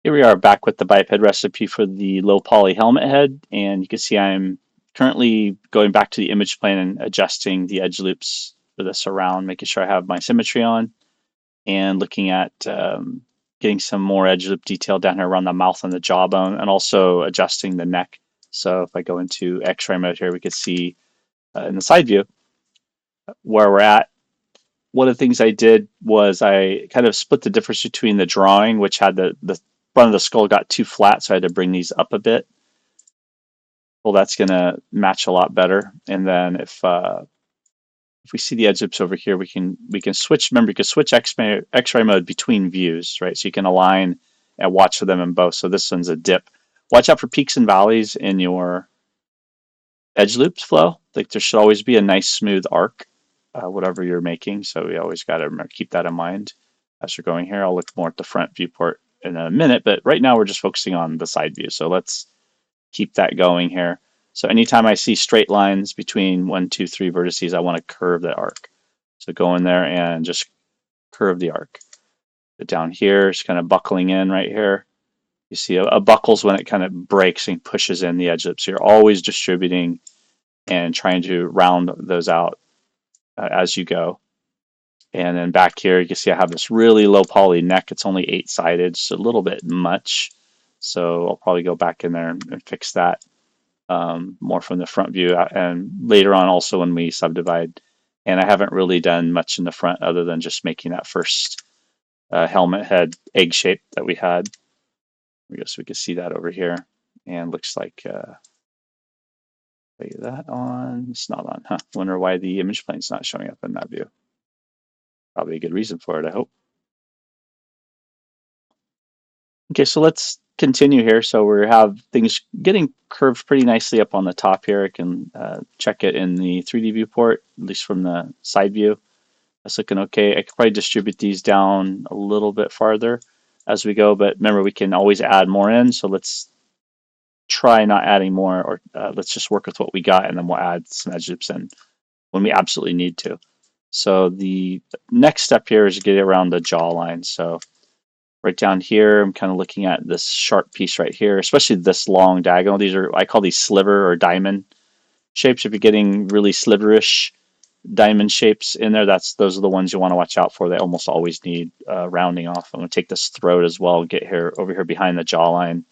Here we are back with the biped recipe for the low poly helmet head, and you can see I'm currently going back to the image plane and adjusting the edge loops for this around, making sure I have my symmetry on, and looking at getting some more edge loop detail down here around the mouth and the jawbone, and also adjusting the neck. So if I go into X-ray mode here, we can see in the side view where we're at. One of the things I did was I kind of split the difference between the drawing, which had the front of the skull got too flat, so I had to bring these up a bit. Well, that's going to match a lot better. And then if we see the edge loops over here, we can switch. Remember, you can switch X-ray mode between views, right? So you can align and watch for them in both. So this one's a dip. Watch out for peaks and valleys in your edge loops flow. Like there should always be a nice smooth arc, whatever you're making. So we always got to keep that in mind as we're going here. I'll look more at the front viewport in a minute, but right now we're just focusing on the side view. So let's keep that going here. So anytime I see straight lines between 1, 2, 3 vertices, I want to curve the arc. So go in there and just curve the arc. But down here, it's kind of buckling in right here. You see a buckles when it kind of breaks and pushes in the edge lip. So you're always distributing and trying to round those out as you go. And then back here, you can see I have this really low poly neck. It's only 8-sided, so a little bit much. So I'll probably go back in there and fix that more from the front view. And later on, also when we subdivide, and I haven't really done much in the front other than just making that first helmet head egg shape that we had. I guess we can see that over here. And looks like that on. It's not on, huh? Wonder why the image plane's not showing up in that view. Probably a good reason for it, I hope. Okay, so let's continue here. So we have things getting curved pretty nicely up on the top here. I can check it in the 3D viewport, at least from the side view. That's looking okay. I could probably distribute these down a little bit farther as we go, but remember we can always add more in. So let's try not adding more, or let's just work with what we got, and then we'll add some edge loops in when we absolutely need to. So the next step here is to get around the jawline. So right down here, I'm kind of looking at this sharp piece right here, especially this long diagonal. These are, I call these sliver or diamond shapes. If you're getting really sliverish diamond shapes in there, those are the ones you want to watch out for. They almost always need rounding off. I'm going to take this throat as well, get here over here behind the jawline,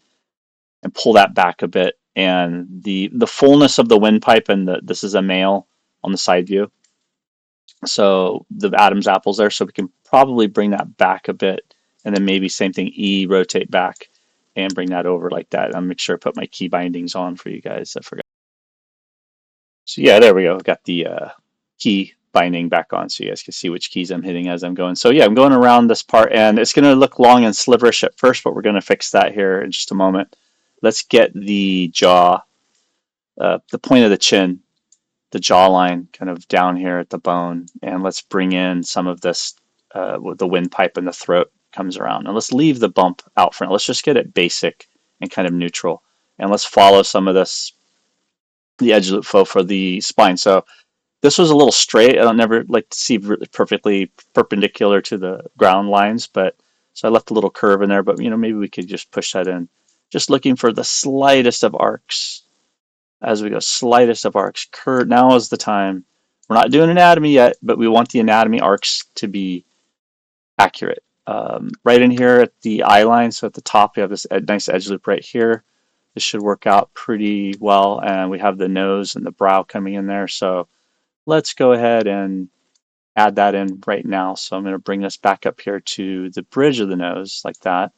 and pull that back a bit. And the fullness of the windpipe, and this is a male on the side view. So the Adam's apple's there, so we can probably bring that back a bit, and then maybe same thing, E, rotate back and bring that over like that. I'll make sure I put my key bindings on for you guys. I forgot. So yeah, there we go. Got the key binding back on so you guys can see which keys I'm hitting as I'm going. So yeah, I'm going around this part, and it's going to look long and sliverish at first, but we're going to fix that here in just a moment. Let's get the jaw, the point of the chin, the jawline kind of down here at the bone, and let's bring in some of this with the windpipe and the throat comes around. And let's leave the bump out front. Let's just get it basic and kind of neutral. And let's follow some of this, the edge loop flow for the spine. So this was a little straight. I don't never like to see really perfectly perpendicular to the ground lines, but so I left a little curve in there, but maybe we could just push that in. Just looking for the slightest of arcs as we go, slightest of arcs. Curve, now is the time. We're not doing anatomy yet, but we want the anatomy arcs to be accurate. Right in here at the eye line, so at the top, we have this nice edge loop right here. This should work out pretty well, and we have the nose and the brow coming in there. So let's go ahead and add that in right now. So I'm going to bring this back up here to the bridge of the nose like that.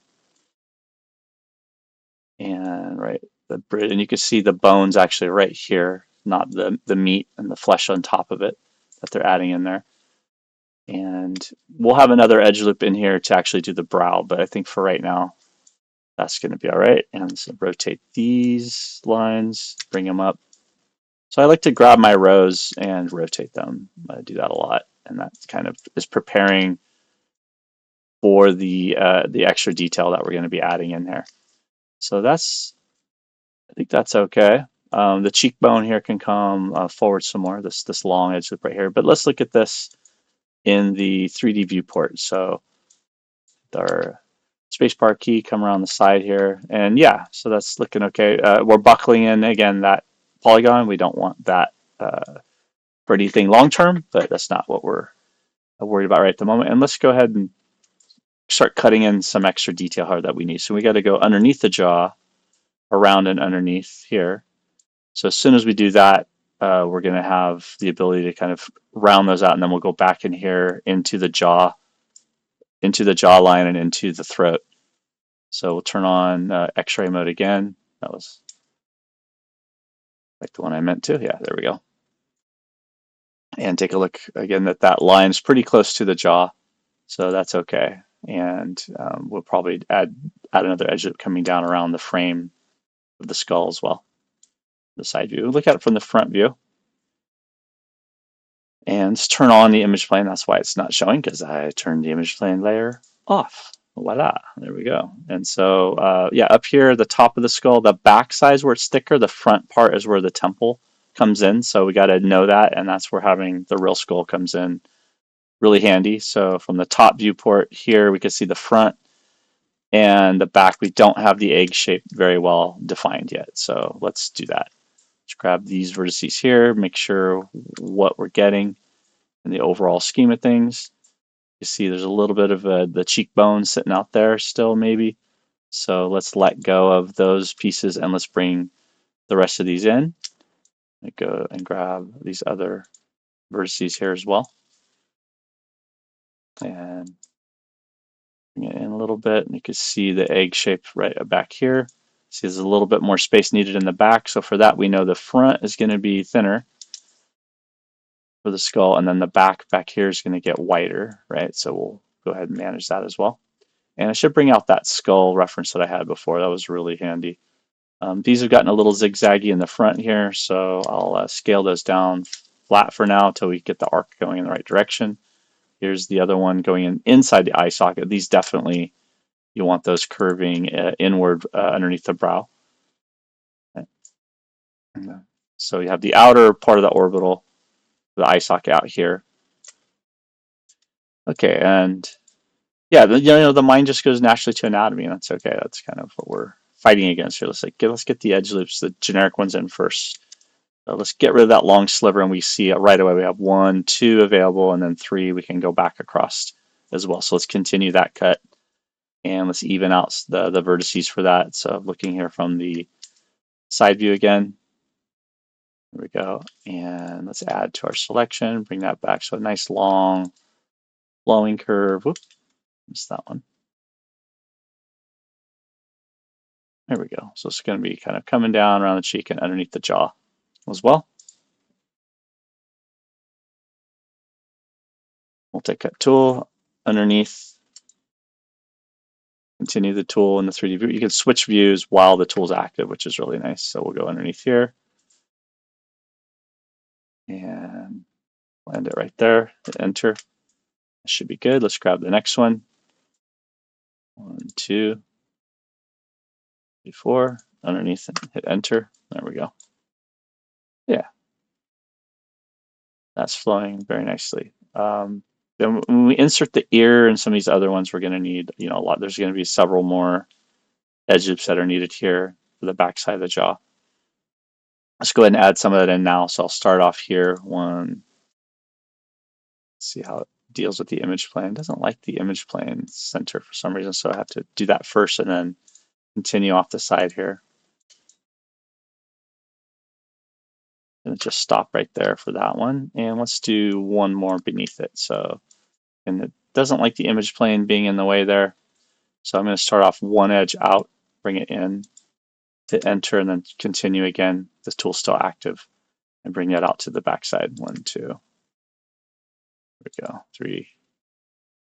And right, the bridge, and you can see the bones actually right here, not the meat and the flesh on top of it that they're adding in there. And we'll have another edge loop in here to actually do the brow, but I think for right now, that's going to be all right. And so rotate these lines, bring them up. So I like to grab my rows and rotate them. I do that a lot, and that kind of is preparing for the extra detail that we're going to be adding in there. So I think that's okay. The cheekbone here can come forward some more, this long edge loop right here. But let's look at this in the 3D viewport. So let's spacebar key, come around the side here, and yeah, so that's looking okay. We're buckling in again that polygon. We don't want that for anything long term, but that's not what we're worried about right at the moment. And let's go ahead and start cutting in some extra detail here that we need. So we got to go underneath the jaw, around and underneath here. So as soon as we do that, we're going to have the ability to kind of round those out, and then we'll go back in here into the jaw, into the jawline, and into the throat. So we'll turn on X-ray mode again. That was like the one I meant to. Yeah, there we go. And take a look again that that line's pretty close to the jaw, so that's okay. And we'll probably add another edge coming down around the frame of the skull as well. The side view. Look at it from the front view. And turn on the image plane. That's why it's not showing, because I turned the image plane layer off. Voila, there we go. And so, yeah, up here, the top of the skull, the back side is where it's thicker. The front part is where the temple comes in. So we got to know that, and that's where having the real skull comes in really handy. So from the top viewport here, we can see the front and the back. We don't have the egg shape very well defined yet. So let's do that. Let's grab these vertices here, make sure what we're getting in the overall scheme of things. You see there's a little bit of the cheekbone sitting out there still maybe. So let's let go of those pieces and let's bring the rest of these in. I go and grab these other vertices here as well. And bring it in a little bit. And you can see the egg shape right back here. See there's a little bit more space needed in the back. So for that, we know the front is going to be thinner for the skull, and then the back here is going to get wider, right? So we'll go ahead and manage that as well. And I should bring out that skull reference that I had before. That was really handy. These have gotten a little zigzaggy in the front here, so I'll scale those down flat for now until we get the arc going in the right direction. Here's the other one going inside the eye socket. These definitely, you want those curving inward underneath the brow. Okay. So you have the outer part of the orbital, the eye socket out here. Okay, and yeah, the mind just goes naturally to anatomy, and that's okay. That's kind of what we're fighting against here. Let's get the edge loops, the generic ones in first. So let's get rid of that long sliver, and we see right away we have 1, 2 available, and then 3 we can go back across as well. So let's continue that cut, and let's even out the vertices for that. So looking here from the side view again, there we go, and let's add to our selection, bring that back. So a nice long flowing curve. Whoop, missed that one. There we go. So it's going to be kind of coming down around the cheek and underneath the jaw as well. Multi-cut tool underneath. Continue the tool in the 3D view. You can switch views while the tool's active, which is really nice. So we'll go underneath here and land it right there. Hit enter. That should be good. Let's grab the next one. 1, 2, 3, 4. Underneath it. Hit enter. There we go. Yeah, that's flowing very nicely. Then when we insert the ear and some of these other ones, we're going to need, a lot. There's going to be several more edge loops that are needed here for the back side of the jaw. Let's go ahead and add some of that in now. So I'll start off here. One. See how it deals with the image plane. It doesn't like the image plane center for some reason, so I have to do that first and then continue off the side here. And just stop right there for that one. And let's do one more beneath it. So, and it doesn't like the image plane being in the way there. So I'm going to start off one edge out, bring it in, hit enter, and then continue again. The tool's still active, and bring that out to the backside. 1, 2. There we go. 3,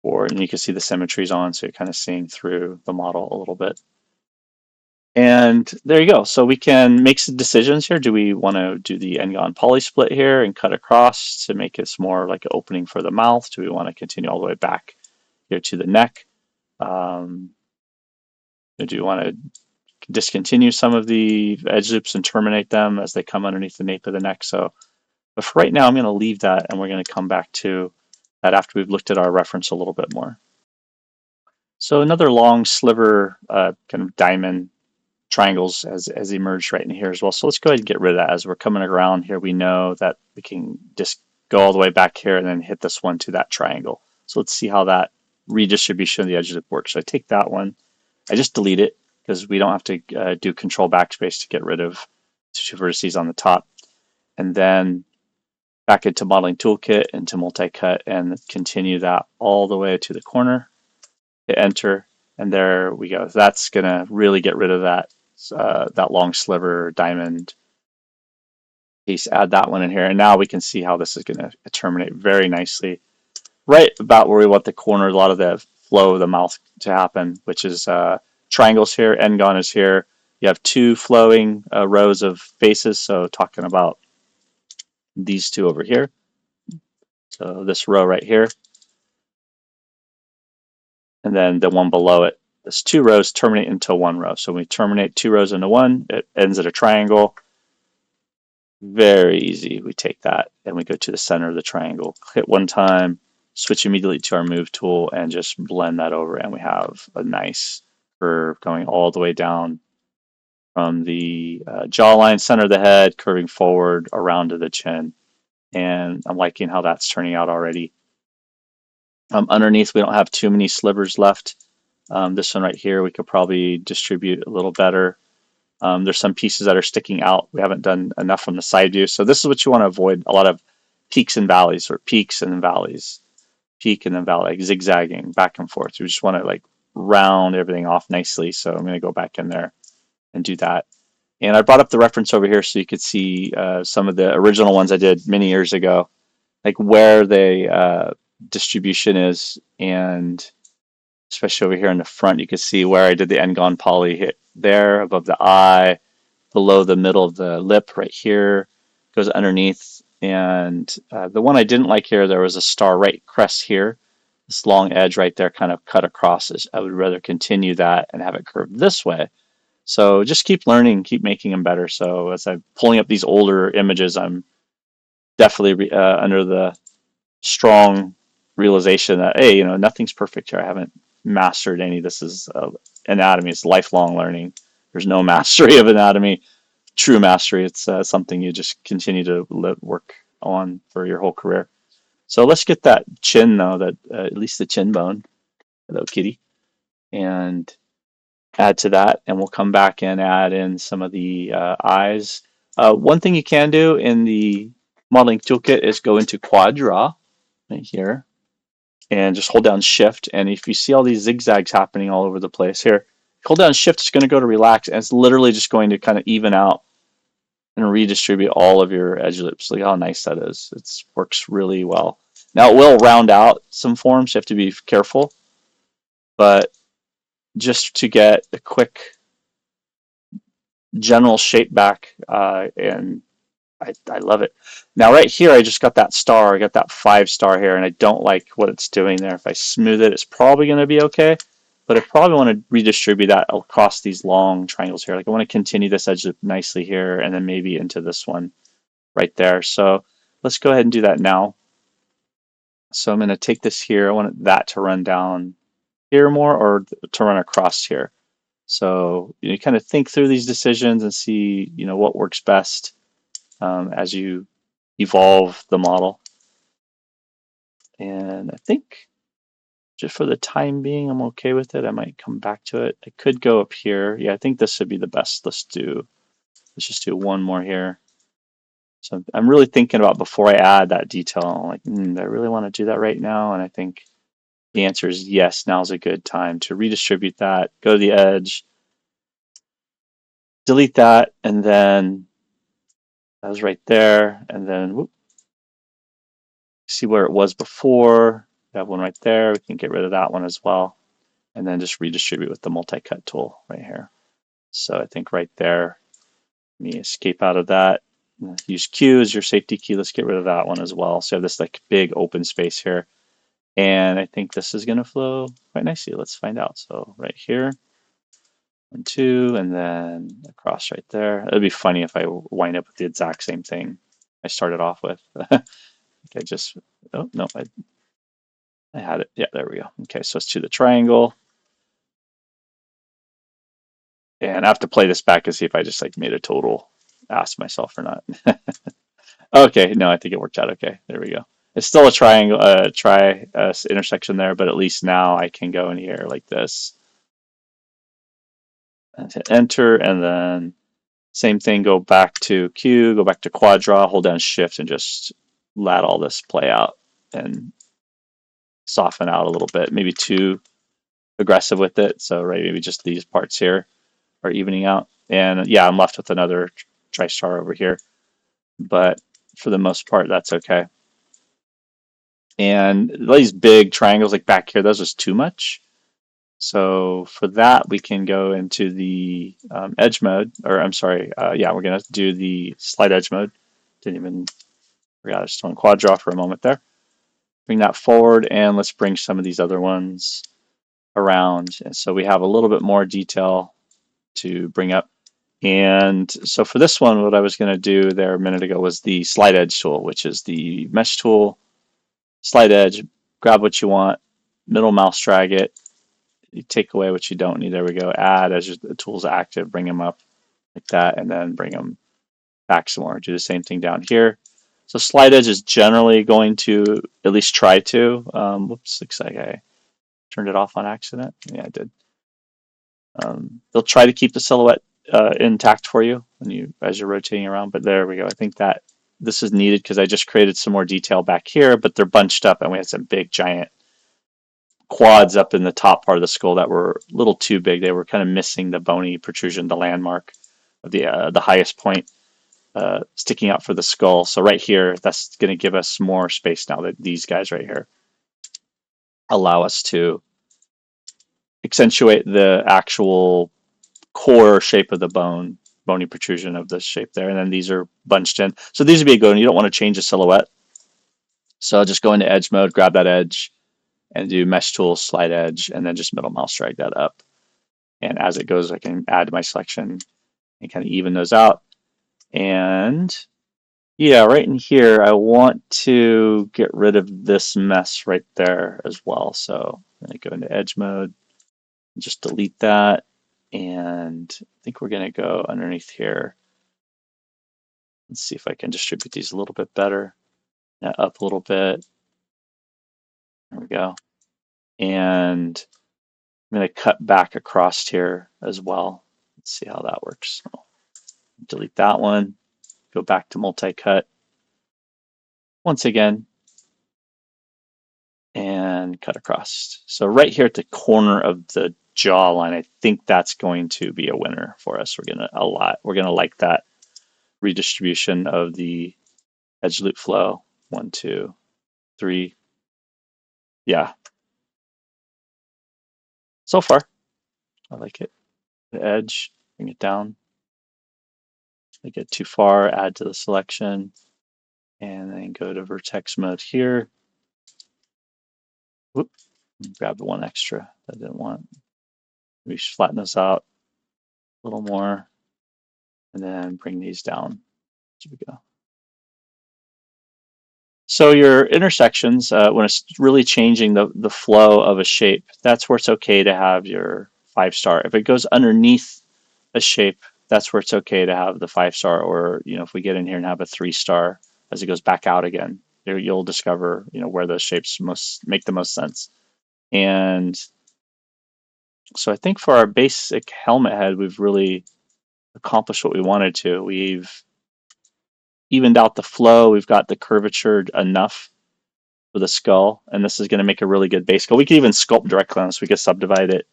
4. And you can see the symmetry's on, so you're kind of seeing through the model a little bit. And there you go. So we can make some decisions here. Do we want to do the N-gon poly split here and cut across to make this more like an opening for the mouth? Do we want to continue all the way back here to the neck? Do we want to discontinue some of the edge loops and terminate them as they come underneath the nape of the neck? So, but for right now, I'm going to leave that, and we're going to come back to that after we've looked at our reference a little bit more. So another long sliver, kind of diamond triangles has emerged right in here as well. So let's go ahead and get rid of that. As we're coming around here, we know that we can just go all the way back here and then hit this one to that triangle. So let's see how that redistribution of the edge works. So I take that one, I just delete it because we don't have to do control backspace to get rid of two vertices on the top. And then back into modeling toolkit, into multi-cut, and continue that all the way to the corner. Hit enter, and there we go. That's gonna really get rid of that long sliver diamond piece. Add that one in here, and now we can see how this is gonna terminate very nicely, right about where we want the corner. A lot of the flow of the mouth to happen, which is triangles here. N-gon is here. You have two flowing rows of faces. So talking about these two over here. So this row right here, and then the one below it. This two rows terminate into one row. So when we terminate two rows into one, it ends at a triangle. Very easy. We take that and we go to the center of the triangle, hit one time, switch immediately to our move tool, and just blend that over. And we have a nice curve going all the way down from the jawline, center of the head, curving forward around to the chin. And I'm liking how that's turning out already. Underneath, we don't have too many slivers left. This one right here, we could probably distribute a little better. There's some pieces that are sticking out. We haven't done enough from the side view. So this is what you want to avoid, a lot of peaks and valleys, or peaks and then valleys. Peak and then valley, like zigzagging back and forth. You just want to like round everything off nicely. So I'm going to go back in there and do that. And I brought up the reference over here so you could see some of the original ones I did many years ago, like where the distribution is, and especially over here in the front, you can see where I did the N-gon poly hit there above the eye, below the middle of the lip right here, goes underneath. And the one I didn't like here, there was a star right crest here. This long edge right there kind of cut across. I would rather continue that and have it curve this way. So just keep learning, keep making them better. So as I'm pulling up these older images, I'm definitely under the strong realization that, hey, nothing's perfect here. I haven't mastered any. This is anatomy. It's lifelong learning. There's no mastery of anatomy, true mastery. It's something you just continue to work on for your whole career. So let's get that chin though, that at least the chin bone. Hello, kitty. And add to that, and we'll come back and add in some of the eyes. One thing you can do in the modeling toolkit is go into quad draw right here and just hold down shift. And if you see all these zigzags happening all over the place here, hold down shift, it's going to go to relax, and it's literally just going to kind of even out and redistribute all of your edge loops. Look how nice that is. It works really well. Now it will round out some forms. You have to be careful, but just to get a quick general shape back, and I love it. Now right here, I just got that star. I got that 5-star here, and I don't like what it's doing there. If I smooth it, it's probably going to be okay, but I probably want to redistribute that across these long triangles here. Like I want to continue this edge loop nicely here, and then maybe into this one right there. So let's go ahead and do that now. So I'm going to take this here. I want that to run down here more, or to run across here. So you kind of think through these decisions and see what works best as you evolve the model. And I think just for the time being, I'm okay with it. I might come back to it. I could go up here. Yeah, I think this would be the best. Let's just do one more here. So I'm really thinking about before I add that detail. I'm like, do I really want to do that right now? And I think the answer is yes. Now's a good time to redistribute that. Go to the edge, delete that, and then that was right there. And then whoop, see where it was before. We have one right there. We can get rid of that one as well. And then just redistribute with the multi-cut tool right here. So I think right there, let me escape out of that. Use Q as your safety key. Let's get rid of that one as well. So I have this like big open space here. And I think this is going to flow quite nicely. Let's find out. So right here, 1, 2, and then across right there. It'd be funny if I wind up with the exact same thing I started off with. I just, oh no, I had it. Yeah, there we go. Okay, so let's do the triangle. And I have to play this back to see if I just like made a total ass myself or not. Okay, no, I think it worked out okay. There we go. It's still a triangle, intersection there, but at least now I can go in here like this and hit enter, and then same thing, go back to Q, go back to quad draw, hold down shift, and just let all this play out and soften out a little bit. Maybe too aggressive with it. So, right, maybe just these parts here are evening out. And yeah, I'm left with another TriStar over here. But for the most part, that's okay. And these big triangles like back here, those is too much. So for that, we can go into the edge mode, or I'm sorry, yeah, we're gonna do the slide edge mode. Didn't even, forgot I just on quad draw for a moment there. Bring that forward, and let's bring some of these other ones around. And so we have a little bit more detail to bring up. And so for this one, what I was gonna do there a minute ago was the slide edge tool, which is the mesh tool, slide edge, grab what you want, middle mouse drag it, you take away what you don't need. There we go. Add as the tool's active, bring them up like that, and then bring them back some more. Do the same thing down here. So slide edge is generally going to at least try to. Whoops, looks like I turned it off on accident. Yeah, I did. They'll try to keep the silhouette intact for you when you as you're rotating around. But there we go. I think that this is needed because I just created some more detail back here, but they're bunched up, and we had some big giant quads up in the top part of the skull that were a little too big. They were kind of missing the bony protrusion, the landmark of the highest point sticking out for the skull. So right here, that's going to give us more space now that these guys right here allow us to accentuate the actual core shape of the bone, bony protrusion of the shape there. And then these are bunched in. So these would be a good one. You don't want to change the silhouette. So I'll just go into edge mode, grab that edge, and do mesh tool, slide edge, and then just middle mouse drag that up. And as it goes, I can add to my selection and kind of even those out. And yeah, right in here, I want to get rid of this mess right there as well. So I'm going to go into edge mode, just delete that. And I think we're going to go underneath here. Let's see if I can distribute these a little bit better. Up a little bit. There we go. And I'm going to cut back across here as well. Let's see how that works. Delete that one. Go back to multi-cut once again and cut across. So right here at the corner of the jawline, I think that's going to be a winner for us. We're gonna like that redistribution of the edge loop flow. 1, 2, 3. Yeah. So far, I like it. The edge, bring it down. If I get too far, add to the selection, and then go to vertex mode here. Whoop, grab the one extra that I didn't want. We flatten this out a little more, and then bring these down. Here we go. So your intersections, when it's really changing the flow of a shape, that's where it's okay to have your 5-star. If it goes underneath a shape, that's where it's okay to have the 5-star. Or if we get in here and have a 3-star as it goes back out again, you'll discover where those shapes make the most sense. And so I think for our basic helmet head, we've really accomplished what we wanted to. We've evened out the flow. We've got the curvature enough for the skull, and this is going to make a really good base skull. We could even sculpt directly on this. We could subdivide it,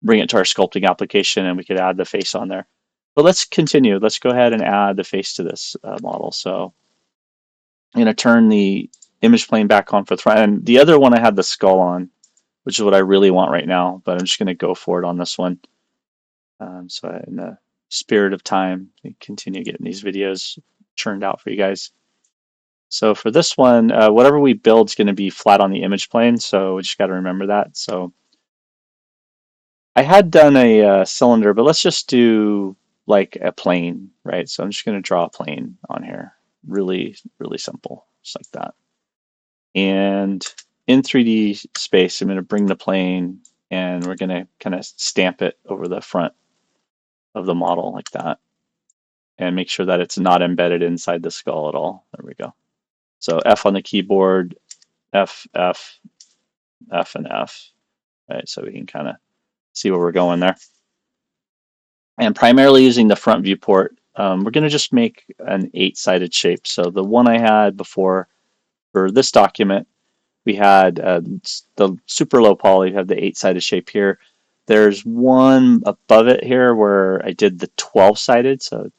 bring it to our sculpting application, and we could add the face on there. But let's continue. Let's go ahead and add the face to this model. So I'm going to turn the image plane back on for the front. And the other one I had the skull on, which is what I really want right now, but I'm just going to go for it on this one. So in the spirit of time, we continue getting these videos churned out for you guys. So for this one, whatever we build is going to be flat on the image plane, so we just got to remember that. So I had done a cylinder, but let's just do like a plane, right? So I'm just going to draw a plane on here. Really, really simple, just like that. And in 3D space, I'm going to bring the plane and we're going to kind of stamp it over the front of the model like that, and make sure that it's not embedded inside the skull at all. There we go. So F on the keyboard, F, F, F, and F, right? So we can kind of see where we're going there. And primarily using the front viewport, we're going to just make an 8-sided shape. So the one I had before for this document, we had the super low poly, we have the 8-sided shape here. There's one above it here where I did the 12-sided. So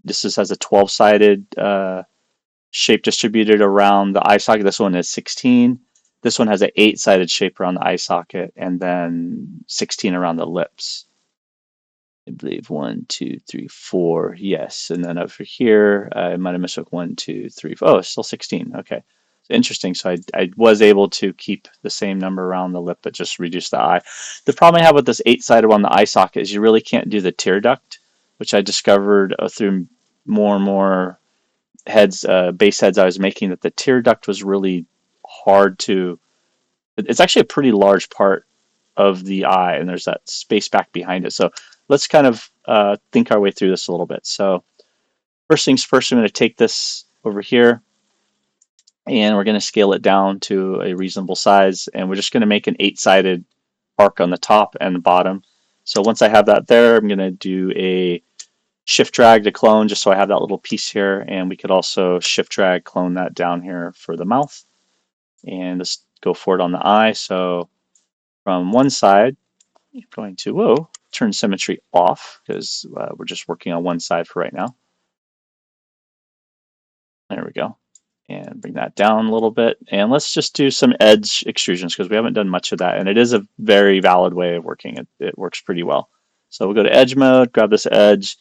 this has a 12-sided shape distributed around the eye socket. This one is 16. This one has an 8-sided shape around the eye socket, and then 16 around the lips. I believe 1, 2, 3, 4. Yes, and then over here, I might have missed 1, 2, 3, 4. Oh, it's still 16. Okay, interesting. So I was able to keep the same number around the lip, but just reduce the eye. The problem I have with this 8-sided on the eye socket is you really can't do the tear duct, which I discovered through more and more heads, base heads I was making, that the tear duct was really hard to. It's actually a pretty large part of the eye, and there's that space back behind it. So let's kind of think our way through this a little bit. So first things first, I'm going to take this over here, and we're going to scale it down to a reasonable size, and we're just going to make an 8-sided arc on the top and the bottom. So once I have that there, I'm going to do a shift drag to clone just so I have that little piece here, and we could also shift drag clone that down here for the mouth, and just go for it on the eye. So from one side, I'm going to turn symmetry off because we're just working on one side for right now. There we go. And bring that down a little bit. And let's just do some edge extrusions because we haven't done much of that. And it is a very valid way of working. It works pretty well. So we'll go to edge mode, grab this edge,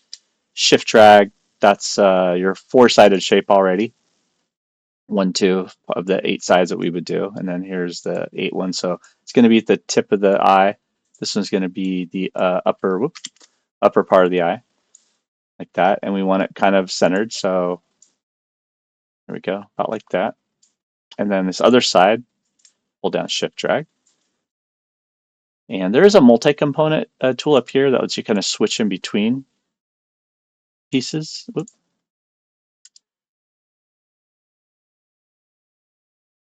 shift drag. That's your 4-sided shape already. 1, 2 of the 8 sides that we would do. And then here's the 8 one. So it's going to be at the tip of the eye. This one's going to be the upper part of the eye, like that. And we want it kind of centered. So there we go, about like that. And then this other side, hold down shift drag. And there is a multi-component tool up here that lets you kind of switch in between pieces.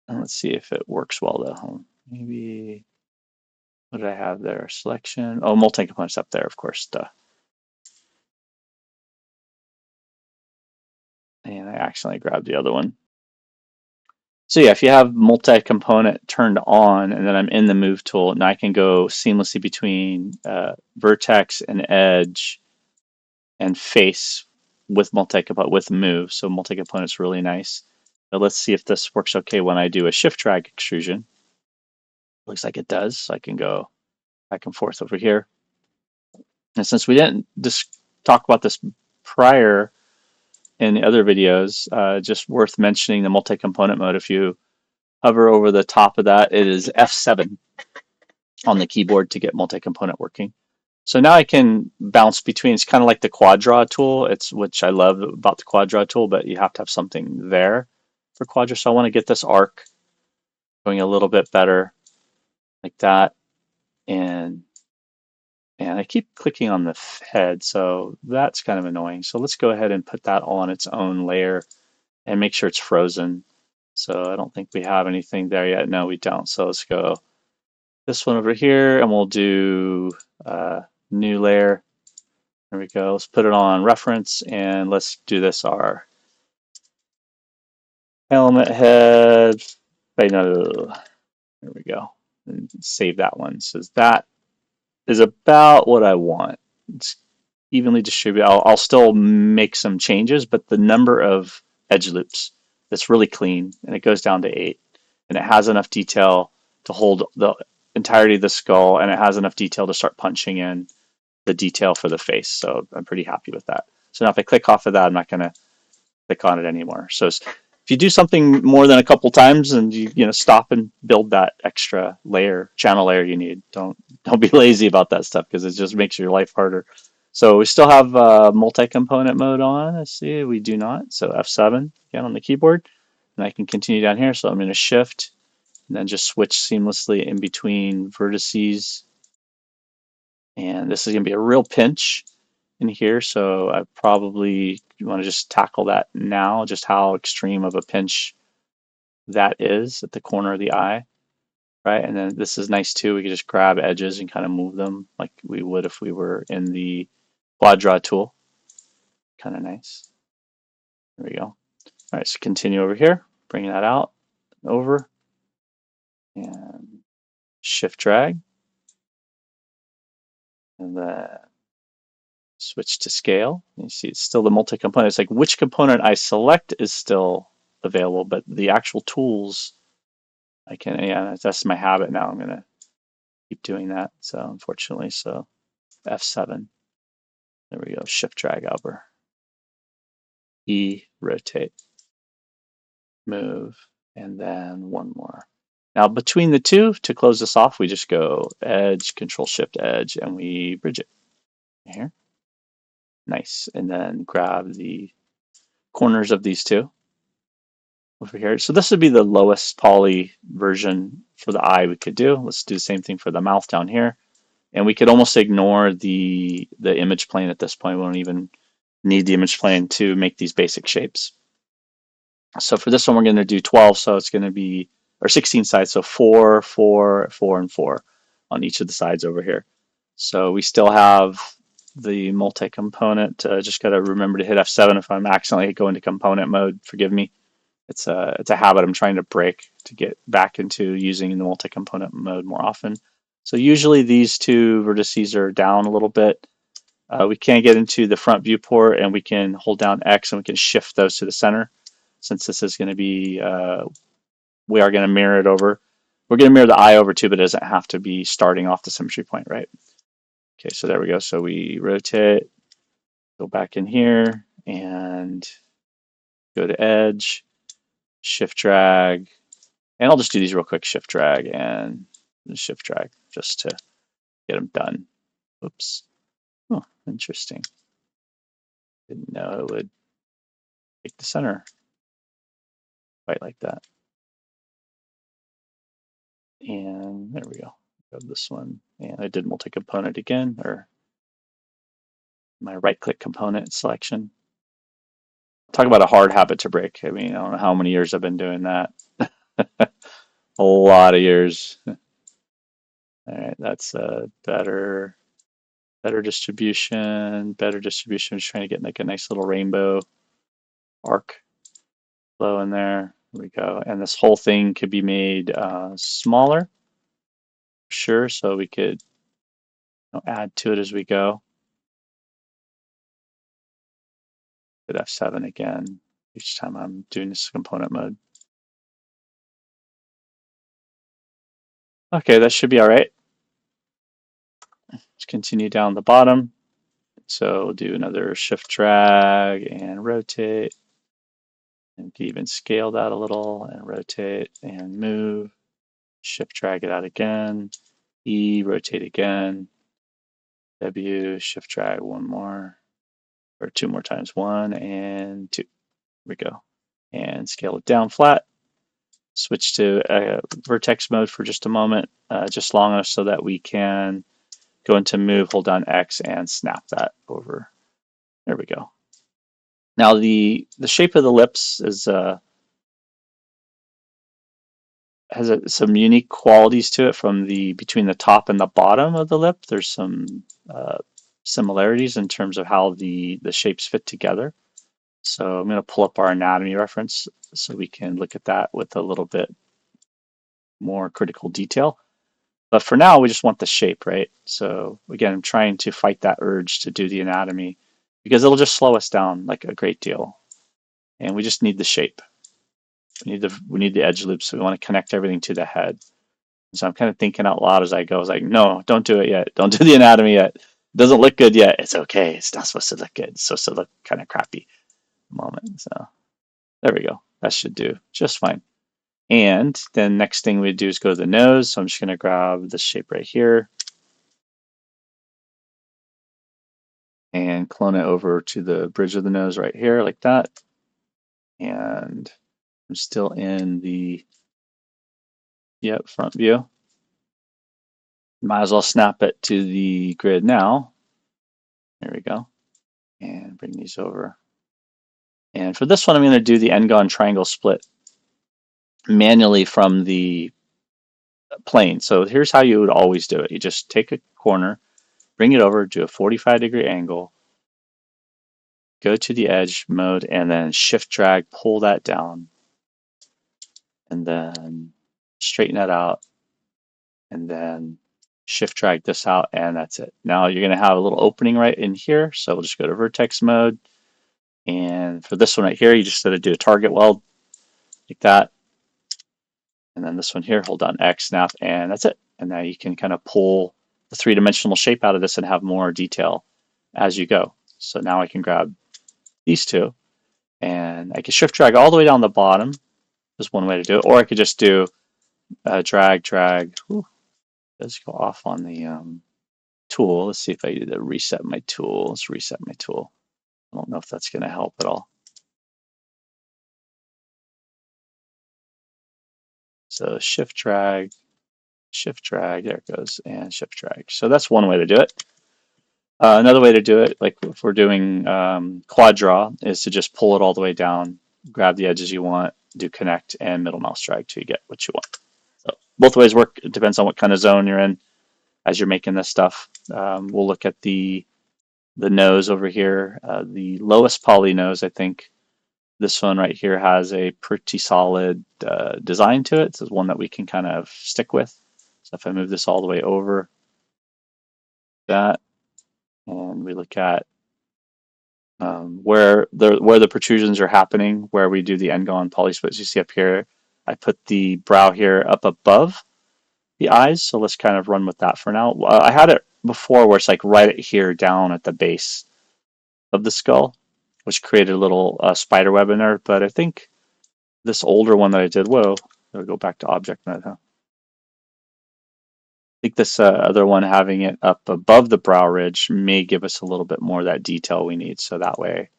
And let's see if it works well though. Maybe, what did I have there? Selection. Oh, multi-components up there, of course. Duh. And I accidentally grabbed the other one. So yeah, if you have multi-component turned on and then I'm in the move tool, now I can go seamlessly between vertex and edge and face with multi-component with move. So multi-component is really nice. But let's see if this works okay when I do a shift drag extrusion. Looks like it does. So I can go back and forth over here. And since we didn't just talk about this prior in the other videos, just worth mentioning the multi-component mode. If you hover over the top of that, it is F7 on the keyboard to get multi-component working. So now I can bounce between. It's kind of like the quad draw tool. It's which I love about the quad draw tool, but you have to have something there for quad draw. So I want to get this arc going a little bit better, like that, and I keep clicking on the head, so that's kind of annoying. So let's go ahead and put that on its own layer and make sure it's frozen. So I don't think we have anything there yet. No, we don't. So let's go this one over here, and we'll do new layer. There we go. Let's put it on reference, and let's do this our helmet head. Wait, no. There we go. And save that one. So that is about what I want. It's evenly distributed. I'll still make some changes, but the number of edge loops that's really clean, and it goes down to 8, and it has enough detail to hold the entirety of the skull, and it has enough detail to start punching in the detail for the face. So I'm pretty happy with that. So now if I click off of that, I'm not going to click on it anymore. So if you do something more than a couple times and you stop and build that extra layer, channel layer you need, don't be lazy about that stuff because it just makes your life harder. So we still have multi-component mode on. Let's see, we do not. So F7 again on the keyboard, and I can continue down here. So I'm going to shift and then just switch seamlessly in between vertices. And this is going to be a real pinch in here, so I probably want to just tackle that now, just how extreme of a pinch that is at the corner of the eye, right? And then this is nice too. We can just grab edges and kind of move them like we would if we were in the quad draw tool. Kind of nice. There we go. All right, so continue over here, bring that out, over, and shift drag, and then switch to scale. You see it's still the multi-component. It's like which component I select is still available, but the actual tools I can, yeah, that's my habit now. I'm gonna keep doing that. So unfortunately, so F7. There we go. Shift drag over. E, rotate, move, and then one more. Now between the two, to close this off, we just go edge, control shift edge, and we bridge it here. Nice. And then grab the corners of these two over here. So this would be the lowest poly version for the eye we could do. Let's do the same thing for the mouth down here. And we could almost ignore the image plane at this point. We don't even need the image plane to make these basic shapes. So for this one, we're going to do 12. So it's going to be, or 16 sides. So 4, 4, 4, and 4 on each of the sides over here. So we still have the multi-component. Just got to remember to hit F7 if I'm accidentally going into component mode. Forgive me. It's a habit I'm trying to break to get back into using the multi-component mode more often. So usually these two vertices are down a little bit. We can get into the front viewport and we can hold down X and we can shift those to the center. Since this is going to be, we are going to mirror it over. We're going to mirror the eye over too, but it doesn't have to be starting off the symmetry point, right? Okay, so there we go. So we rotate, go back in here and go to edge, shift drag, and I'll just do these real quick, shift drag and shift drag just to get them done. Oops. Oh, interesting. Didn't know it would take the center quite like that. And there we go. Grab this one. And I did multi-component again, or my right-click component selection. Talk about a hard habit to break. I mean, I don't know how many years I've been doing that. A lot of years. All right, that's a better distribution. Better distribution. Just trying to get like a nice little rainbow arc flow in there. There we go. And this whole thing could be made smaller, sure. So we could add to it as we go. Hit F7 again each time I'm doing this component mode. Okay, that should be all right. Let's continue down the bottom. So we'll do another shift drag and rotate. And even scale that a little and rotate and move. Shift drag it out again. E, rotate again. W, shift drag one more, or two more times. One and two. There we go. And scale it down flat. Switch to vertex mode for just a moment, just long enough so that we can go into move, hold down X, and snap that over. There we go. Now the shape of the lips is has some unique qualities to it from between the top and the bottom of the lip. There's some similarities in terms of how the shapes fit together. So I'm going to pull up our anatomy reference so we can look at that with a little bit more critical detail. But for now, we just want the shape, right? So again, I'm trying to fight that urge to do the anatomy because it'll just slow us down like a great deal. And we just need the shape. We need the edge loops. So we want to connect everything to the head. So I'm kind of thinking out loud as I go. I was like, no, don't do it yet. Don't do the anatomy yet. It doesn't look good yet. It's okay. It's not supposed to look good. It's supposed to look kind of crappy at the moment. So there we go. That should do just fine. And then next thing we do is go to the nose. So I'm just going to grab this shape right here and clone it over to the bridge of the nose right here like that. And I'm still in the front view. Might as well snap it to the grid now. There we go. And bring these over. And for this one, I'm going to do the n-gon triangle split manually from the plane. So here's how you would always do it. You just take a corner, bring it over, do a 45-degree angle, go to the edge mode, and then shift drag, pull that down, and then straighten that out, and then shift drag this out, and that's it. Now you're going to have a little opening right in here. So we'll just go to vertex mode. And for this one right here, you just got to do a target weld like that. And then this one here, hold down X, snap, and that's it. And now you can kind of pull the three-dimensional shape out of this and have more detail as you go. So now I can grab these two and I can shift drag all the way down the bottom. There's one way to do it. Or I could just do drag, drag. Ooh, let's go off on the tool. Let's see if I do the reset my tool. Let's reset my tool. I don't know if that's going to help at all. So shift drag, there it goes, and shift drag. So that's one way to do it. Another way to do it, like if we're doing quad draw, is to just pull it all the way down, grab the edges you want, do connect, and middle mouse drag till you get what you want. So both ways work. It depends on what kind of zone you're in as you're making this stuff. We'll look at the nose over here. The lowest poly nose, I think this one right here has a pretty solid design to it. This is one that we can kind of stick with. So if I move this all the way over that, and we look at where the protrusions are happening, where we do the n-gon poly splits. You see up here, I put the brow here up above the eyes. So let's kind of run with that for now. I had it before where it's like right here down at the base of the skull, which created a little spider web in there. But I think this older one that I did, whoa, I'll go back to object mode, huh? I think this other one having it up above the brow ridge may give us a little bit more of that detail we need. So that way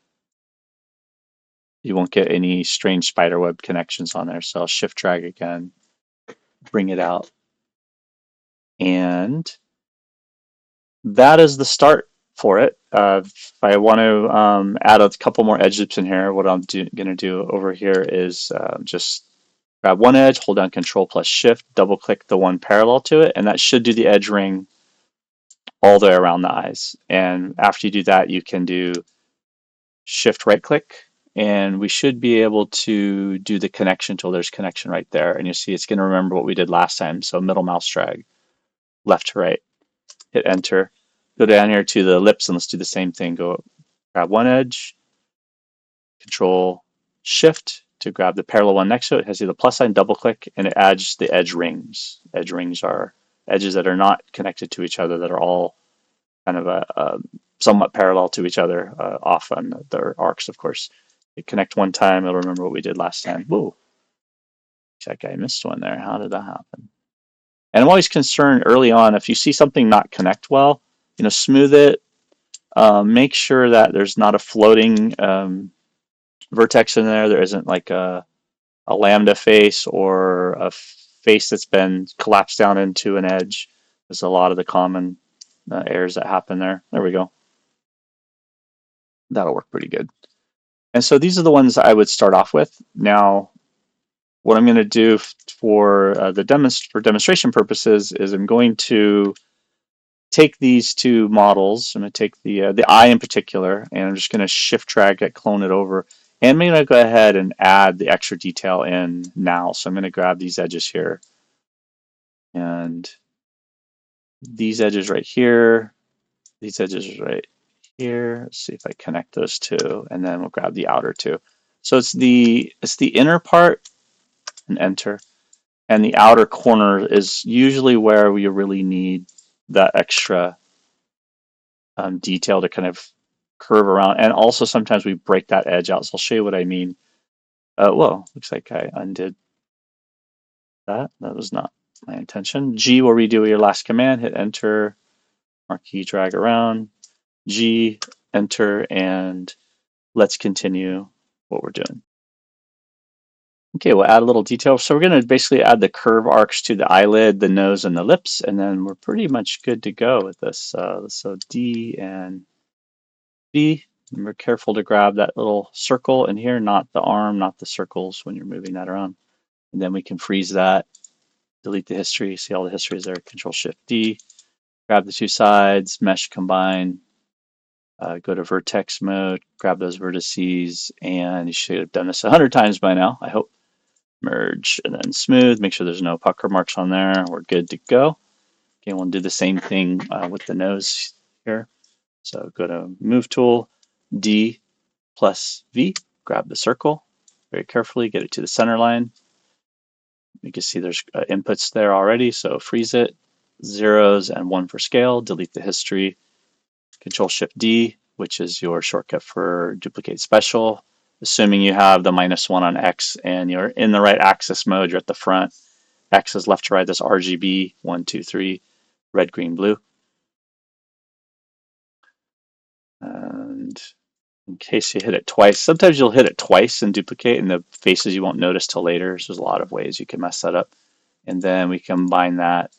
you won't get any strange spiderweb connections on there. So I'll shift drag again, bring it out. And that is the start for it. If I want to add a couple more edge loops in here, what I'm going to do over here is just grab one edge, hold down Control plus Shift, double click the one parallel to it, and that should do the edge ring all the way around the eyes. And after you do that, you can do Shift right click, and we should be able to do the connection tool. There's connection right there, and you see it's going to remember what we did last time. So middle mouse drag, left to right, hit enter, go down here to the lips, and let's do the same thing. Go grab one edge, Control Shift to grab the parallel one next to it. It has the plus sign, double click, and it adds the edge rings. Edge rings are edges that are not connected to each other, that are all kind of a somewhat parallel to each other, off on their arcs, of course. You connect one time, it'll remember what we did last time. Whoa, check, I missed one there. How did that happen? And I'm always concerned early on, if you see something not connect well, smooth it. Make sure that there's not a floating vertex in there. There isn't like a lambda face or a face that's been collapsed down into an edge. There's a lot of the common errors that happen there. There we go. That'll work pretty good. And so these are the ones I would start off with. Now, what I'm going to do for demonstration purposes is I'm going to take these two models. I'm going to take the eye in particular, and I'm just going to shift drag it, clone it over, and I'm going to go ahead and add the extra detail in now. So I'm going to grab these edges here, and these edges right here, these edges right here. Let's see if I connect those two, and then we'll grab the outer two. So it's the inner part, and enter, and the outer corner is usually where we really need that extra detail to kind of curve around, and also sometimes we break that edge out. So I'll show you what I mean. Whoa, looks like I undid that. That was not my intention. G will redo your last command. Hit enter, marquee drag around, G, enter, and let's continue what we're doing. Okay, we'll add a little detail. So we're going to basically add the curve arcs to the eyelid, the nose, and the lips, and then we're pretty much good to go with this. So D and B. And we're careful to grab that little circle in here, not the arm, not the circles when you're moving that around. And then we can freeze that, delete the history, see all the history is there, Control Shift D, grab the two sides, mesh combine, go to vertex mode, grab those vertices, and you should have done this 100 times by now, I hope. Merge and then smooth, make sure there's no pucker marks on there. We're good to go. Okay, we'll do the same thing with the nose here. So go to Move Tool, D plus V, grab the circle very carefully, get it to the center line. You can see there's inputs there already, so freeze it, zeros and 1 for scale, delete the history, Control Shift D, which is your shortcut for duplicate special. Assuming you have the -1 on X and you're in the right axis mode, you're at the front. X is left to right, that's RGB, 1, 2, 3, red, green, blue. And in case you hit it twice, sometimes you'll hit it twice and duplicate, and the faces you won't notice till later. So there's a lot of ways you can mess that up. And then we combine that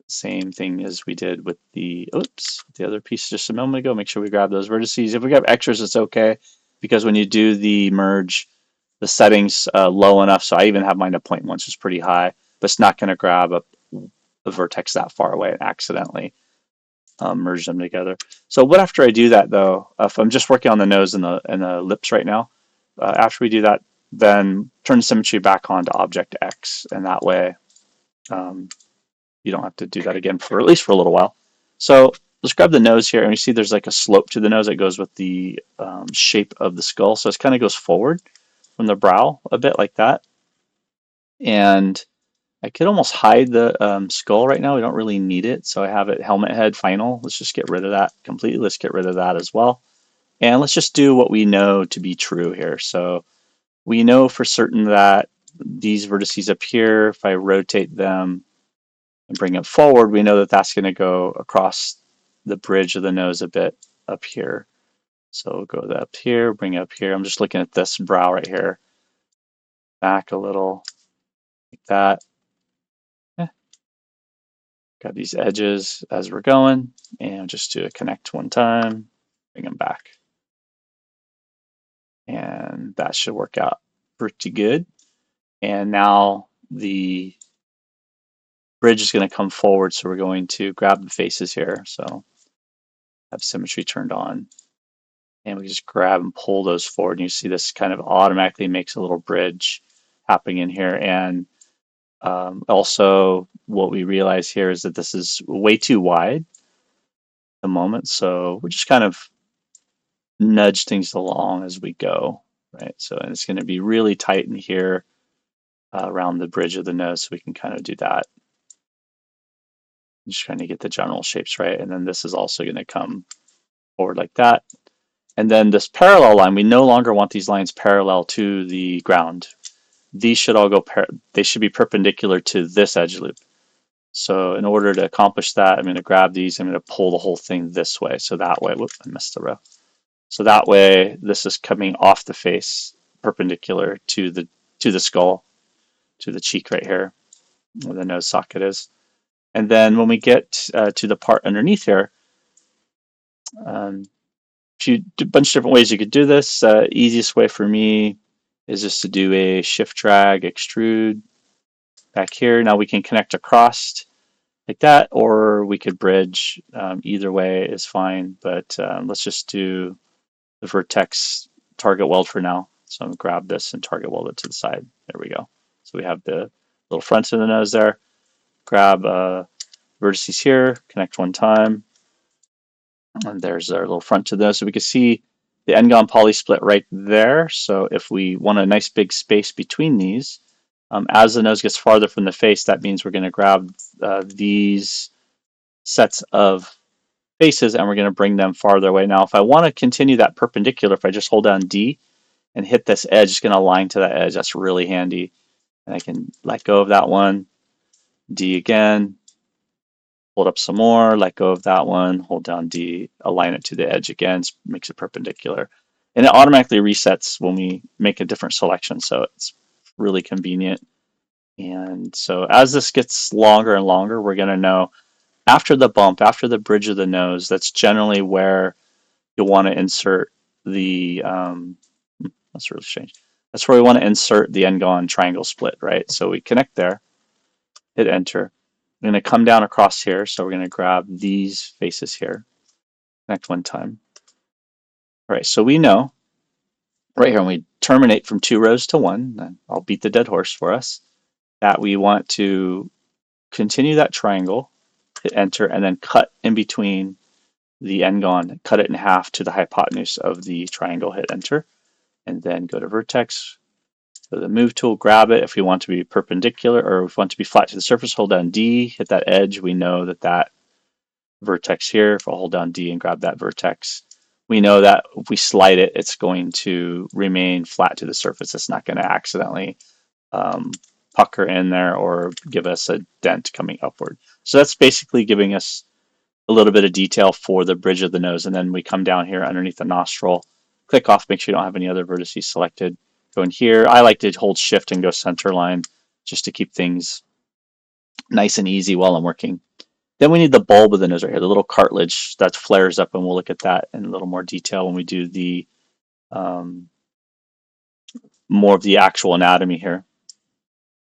same thing as we did with the, oops, the other piece just a moment ago. Make sure we grab those vertices. If we grab extras, it's okay, because when you do the merge, the settings low enough, so I even have mine at 0.1, which is pretty high, but it's not going to grab a vertex that far away and accidentally merge them together. So what after I do that though, if I'm just working on the nose and the lips right now, after we do that, then turn the symmetry back on to object X, and that way you don't have to do that again for at least for a little while. So let's grab the nose here, and we see there's like a slope to the nose that goes with the shape of the skull. So it kind of goes forward from the brow a bit like that. And I could almost hide the skull right now. We don't really need it. So I have it helmet head final. Let's just get rid of that completely. Let's get rid of that as well. And let's just do what we know to be true here. So we know for certain that these vertices up here, if I rotate them and bring it forward, we know that that's going to go across the bridge of the nose a bit up here. So go up here, bring it up here. I'm just looking at this brow right here. Back a little like that. Got these edges as we're going, and just do a connect one time, bring them back. And that should work out pretty good. And now the bridge is going to come forward, so we're going to grab the faces here. So have symmetry turned on. And we just grab and pull those forward. And you see this kind of automatically makes a little bridge happening in here. And also what we realize here is that this is way too wide at the moment. So we're just kind of nudge things along as we go, right? So and it's going to be really tight in here around the bridge of the nose, so we can kind of do that. Just trying to get the general shapes right. And then this is also going to come forward like that. And then this parallel line, we no longer want these lines parallel to the ground. These should all go, they should be perpendicular to this edge loop. So in order to accomplish that, I'm going to grab these, I'm going to pull the whole thing this way. So that way, whoop, I missed the row. So that way, this is coming off the face, perpendicular to the skull, to the cheek right here, where the nose socket is. And then when we get to the part underneath here, a bunch of different ways you could do this. Easiest way for me is just to do a shift drag extrude back here. Now we can connect across like that, or we could bridge. Either way is fine, but let's just do the vertex target weld for now. So I'm going to grab this and target weld it to the side. There we go. So we have the little front of the nose there. Grab vertices here, connect one time. And there's our little front to the nose. So we can see the N-gon poly split right there. So if we want a nice big space between these, as the nose gets farther from the face, that means we're going to grab these sets of faces and we're going to bring them farther away. Now, if I want to continue that perpendicular, if I just hold down D and hit this edge, it's going to align to that edge. That's really handy. And I can let go of that one, D again, hold up some more, let go of that one, hold down D, align it to the edge again, makes it perpendicular. And it automatically resets when we make a different selection, so it's really convenient. And so as this gets longer and longer, we're going to know after the bump, after the bridge of the nose, that's generally where you'll want to insert the, that's really strange. That's where we want to insert the end-gone triangle split, right? So we connect there, hit enter. I'm going to come down across here. So we're going to grab these faces here, connect one time. All right, so we know right here when we terminate from 2 rows to 1, I'll beat the dead horse for us, that we want to continue that triangle, hit enter, and then cut in between the end-gone, cut it in half to the hypotenuse of the triangle, hit enter, and then go to vertex, go to the move tool, grab it. If we want to be perpendicular or if we want to be flat to the surface, hold down D, hit that edge. We know that that vertex here, if I hold down D and grab that vertex, we know that if we slide it, it's going to remain flat to the surface. It's not going to accidentally pucker in there or give us a dent coming upward. So that's basically giving us a little bit of detail for the bridge of the nose. And then we come down here underneath the nostril, click off, make sure you don't have any other vertices selected. Go in here. I like to hold shift and go center line just to keep things nice and easy while I'm working. Then we need the bulb of the nose right here, the little cartilage that flares up, and we'll look at that in a little more detail when we do the more of the actual anatomy here,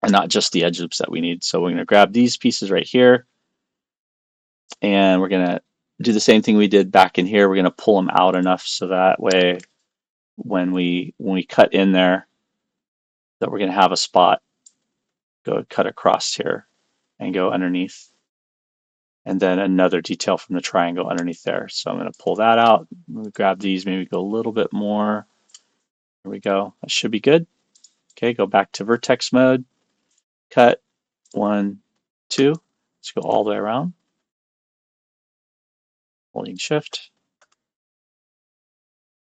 and not just the edge loops that we need. So we're going to grab these pieces right here, and we're going to do the same thing we did back in here. We're going to pull them out enough so that way when we cut in there, that we're going to have a spot, go cut across here and go underneath. And then another detail from the triangle underneath there. So I'm going to pull that out. We'll grab these, maybe go a little bit more. There we go. That should be good. Okay, go back to vertex mode. Cut 1, 2. Let's go all the way around. Holding shift.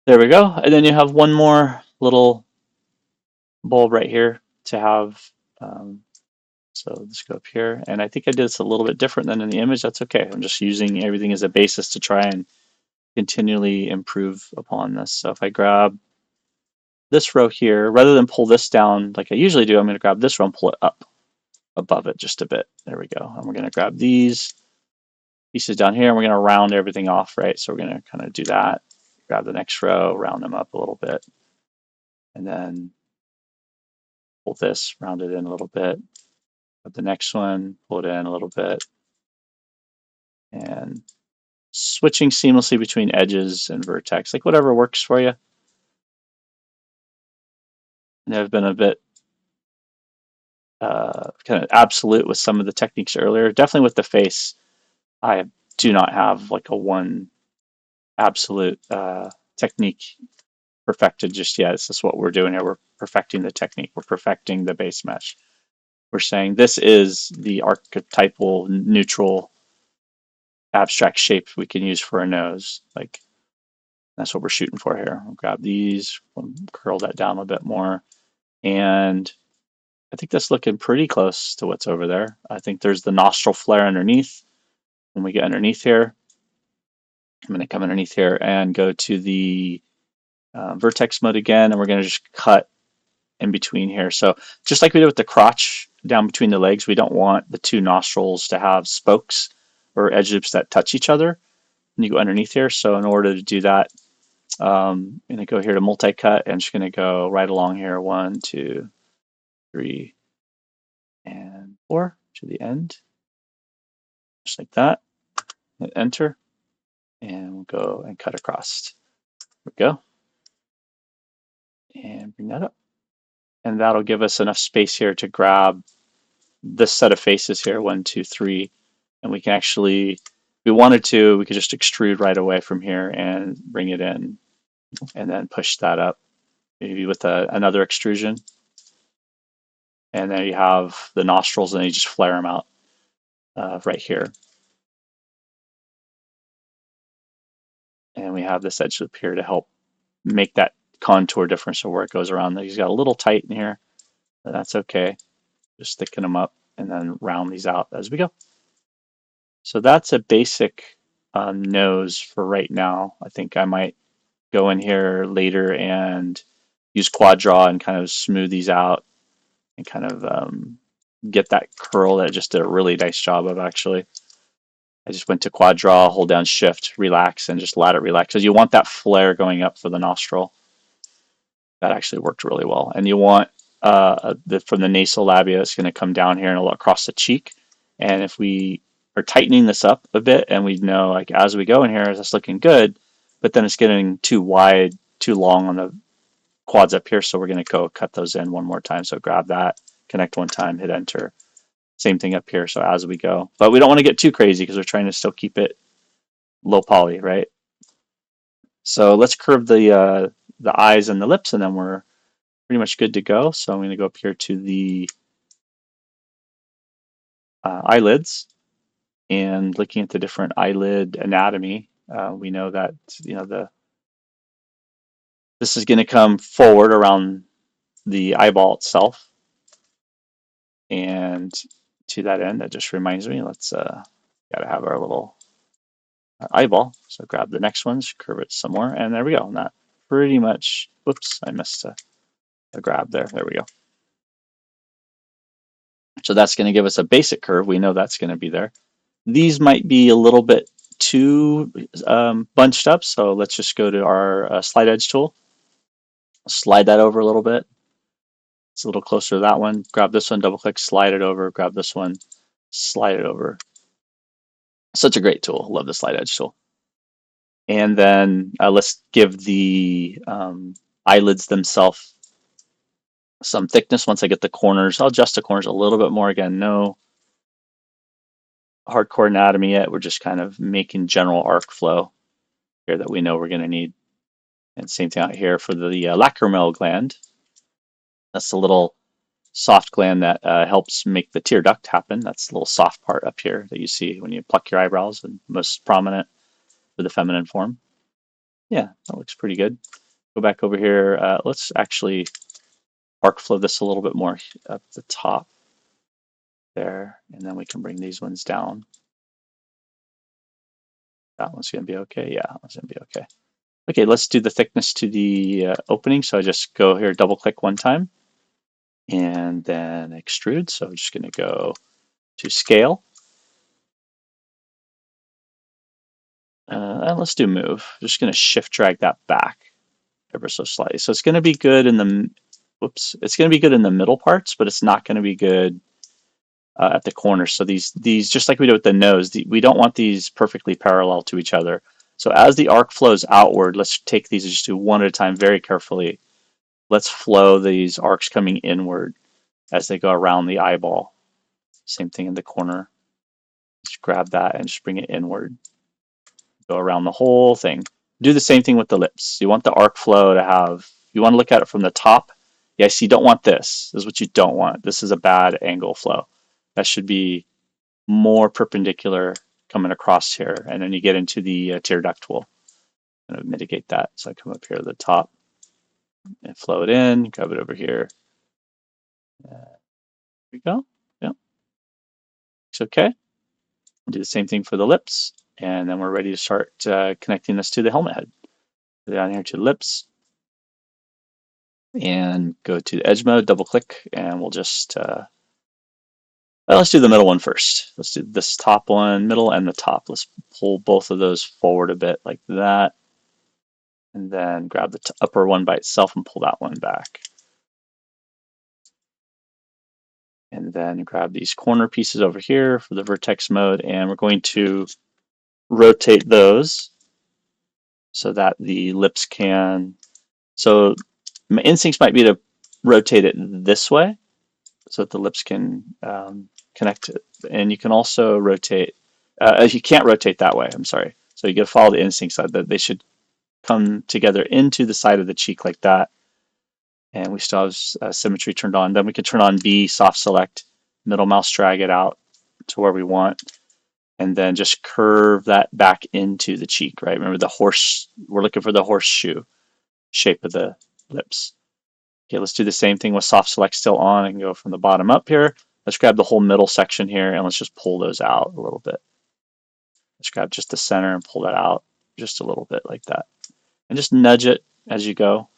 There we go. And then you have one more little bulb right here to have. So let's go up here. And I think I did this a little bit different than in the image. That's okay. I'm just using everything as a basis to try and continually improve upon this. So if I grab this row here, rather than pull this down like I usually do, I'm going to grab this row and pull it up above it just a bit. There we go. And we're going to grab these pieces down here and we're going to round everything off, right? So we're going to kind of do that. Grab the next row, round them up a little bit, and then pull this, round it in a little bit. Grab the next one, pull it in a little bit, and switching seamlessly between edges and vertex, like whatever works for you. And I've been a bit kind of absolute with some of the techniques earlier. Definitely with the face, I do not have like a one absolute technique perfected just yet. It's just what we're doing here. We're perfecting the technique. We're perfecting the base mesh. We're saying this is the archetypal neutral abstract shape we can use for a nose. Like that's what we're shooting for here. We'll grab these, we'll curl that down a bit more. And I think that's looking pretty close to what's over there. I think there's the nostril flare underneath. When we get underneath here, I'm going to come underneath here and go to the vertex mode again, and we're going to just cut in between here. So just like we did with the crotch down between the legs, we don't want the two nostrils to have spokes or edge loops that touch each other when you go underneath here. So in order to do that, I'm going to go here to multi-cut and just going to go right along here, 1, 2, 3, and 4 to the end, just like that. Hit enter, and we'll go and cut across. There we go. And bring that up. And that'll give us enough space here to grab this set of faces here, 1, 2, 3. And we can actually, if we wanted to, we could just extrude right away from here and bring it in and then push that up, maybe with another extrusion. And then you have the nostrils and you just flare them out right here. And we have this edge loop here to help make that contour difference so where it goes around. He's got a little tight in here, but that's okay. Just thicken them up and then round these out as we go. So that's a basic nose for right now. I think I might go in here later and use quad draw and kind of smooth these out and kind of get that curl that I just did a really nice job of actually. I just went to quad draw, hold down shift, relax, and just let it relax. Because you want that flare going up for the nostril. That actually worked really well. And you want from the nasal labia, it's going to come down here and across the cheek. And if we are tightening this up a bit, and we know like as we go in here, it's looking good, but then it's getting too wide, too long on the quads up here. So we're going to go cut those in one more time. So grab that, connect one time, hit enter. Same thing up here. So as we go, but we don't want to get too crazy because we're trying to still keep it low poly, right? So let's curve the eyes and the lips, and then we're pretty much good to go. So I'm going to go up here to the eyelids, and looking at the different eyelid anatomy, we know that this is going to come forward around the eyeball itself, and to that end, that just reminds me, let's gotta have our little eyeball. So grab the next ones, curve it some more, and there we go. And that pretty much. Whoops, I missed a grab there. There we go. So that's going to give us a basic curve. We know that's going to be there. These might be a little bit too bunched up, so let's just go to our slide edge tool. Slide that over a little bit. It's a little closer to that one. Grab this one, double click, slide it over. Grab this one, slide it over. Such a great tool. Love the slide edge tool. And then let's give the eyelids themselves some thickness. Once I get the corners, I'll adjust the corners a little bit more. Again, no hardcore anatomy yet. We're just kind of making general arc flow here that we know we're going to need. And same thing out here for the lacrimal gland. That's the little soft gland that helps make the tear duct happen. That's the little soft part up here that you see when you pluck your eyebrows, and most prominent for the feminine form. Yeah, that looks pretty good. Go back over here. Let's actually arc flow this a little bit more up the top there, and then we can bring these ones down. That one's going to be okay. Yeah, that one's going to be okay. Okay, let's do the thickness to the opening. So I just go here, double click one time, and then extrude. So I'm just going to go to scale. And let's do move. I'm just going to shift drag that back ever so slightly. So it's going to be good in the, whoops, it's going to be good in the middle parts, but it's not going to be good at the corners. So these just like we did with the nose, we don't want these perfectly parallel to each other. So as the arc flows outward, let's take these just do one at a time very carefully. Let's flow these arcs coming inward as they go around the eyeball. Same thing in the corner. Just grab that and just bring it inward. Go around the whole thing. Do the same thing with the lips. You want the arc flow to have, you want to look at it from the top. Yes, you don't want this. This is what you don't want. This is a bad angle flow. That should be more perpendicular coming across here. And then you get into the tear duct tool. I'm going to mitigate that. So I come up here to the top and flow it in, grab it over here. There we go. Yeah, it's okay. Do the same thing for the lips. And then we're ready to start connecting this to the helmet head. Go down here to the lips and go to edge mode, double click, and we'll just, let's do the middle one first. Let's do this top one, middle and the top. Let's pull both of those forward a bit like that. And then grab the upper one by itself and pull that one back. And then grab these corner pieces over here for the vertex mode, and we're going to rotate those so that the lips can, so my instincts might be to rotate it this way so that the lips can connect it. And you can also rotate, you can't rotate that way, I'm sorry. So you got to follow the instinct side, that they should come together into the side of the cheek like that. And we still have symmetry turned on. Then we can turn on B, soft select, middle mouse drag it out to where we want, and then just curve that back into the cheek, right? Remember the horse, we're looking for the horseshoe shape of the lips. Okay, let's do the same thing with soft select still on and go from the bottom up here. Let's grab the whole middle section here and let's just pull those out a little bit. Let's grab just the center and pull that out just a little bit like that. And just nudge it as you go.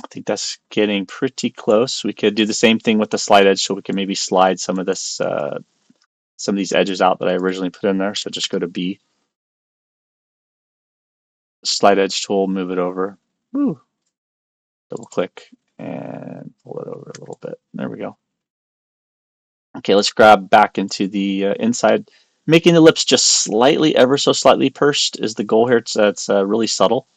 I think that's getting pretty close. We could do the same thing with the slide edge, so we can maybe slide some of this some of these edges out that I originally put in there. So just go to B, slide edge tool, move it over. Woo. Double click and pull it over a little bit. There we go. Okay, let's grab back into the inside. Making the lips just slightly, ever so slightly pursed is the goal here. It's really subtle.